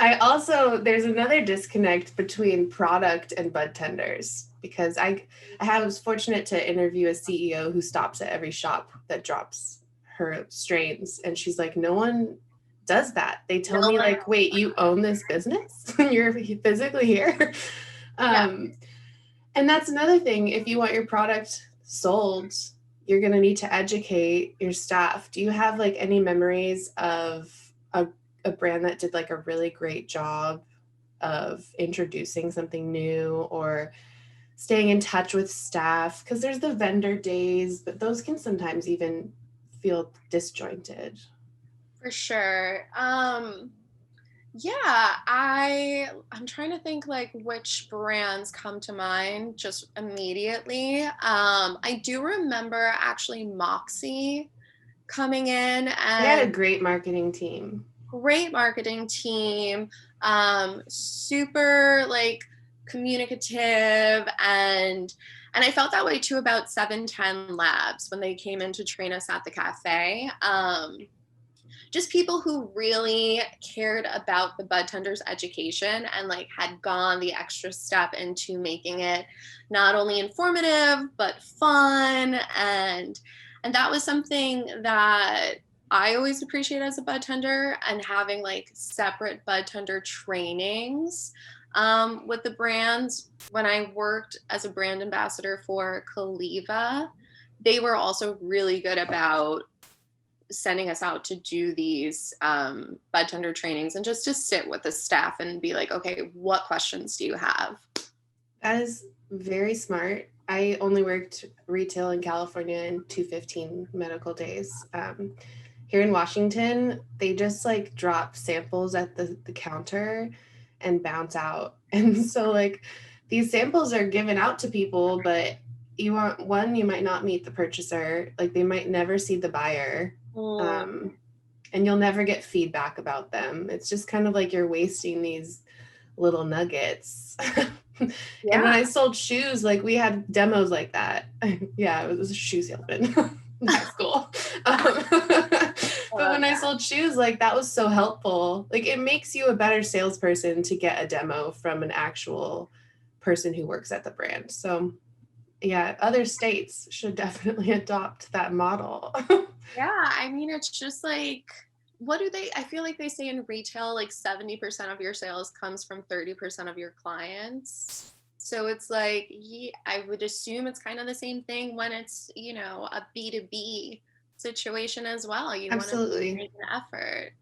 There's another disconnect between product and bud tenders, because I was fortunate to interview a CEO who stops at every shop that drops her strains. And she's like, no one does that. They tell me like, wait, you own this business? You're physically here? And that's another thing. If you want your product sold, you're going to need to educate your staff. Do you have like any memories of a brand that did like a really great job of introducing something new or staying in touch with staff? Because there's the vendor days, but those can sometimes even feel disjointed. For sure. I'm trying to think like which brands come to mind just immediately. I do remember actually Moxie coming in, and they had a great marketing team. Super like communicative, and I felt that way too about 710 Labs when they came in to train us at the cafe. Just people who really cared about the bud tenders education and like had gone the extra step into making it not only informative but fun, and that was something that I always appreciate as a bud tender, and having like separate bud tender trainings with the brands. When I worked as a brand ambassador for Caliva, they were also really good about sending us out to do these bud tender trainings and just to sit with the staff and be like, okay, what questions do you have? That is very smart. I only worked retail in California in 215 medical days. Here in Washington, they just like drop samples at the counter and bounce out. And so like these samples are given out to people, but you might not meet the purchaser. Like they might never see the buyer. And you'll never get feedback about them. It's just kind of like you're wasting these little nuggets. Yeah. And when I sold shoes, like we had demos like that. Yeah, it was a shoe salesman in high school. But when I sold shoes, like that was so helpful. Like it makes you a better salesperson to get a demo from an actual person who works at the brand. So yeah, other states should definitely adopt that model. Yeah, I mean, it's just like, I feel like they say in retail, like 70% of your sales comes from 30% of your clients. So it's like, I would assume it's kind of the same thing when it's, a B2B situation as well. You Absolutely want to make an effort.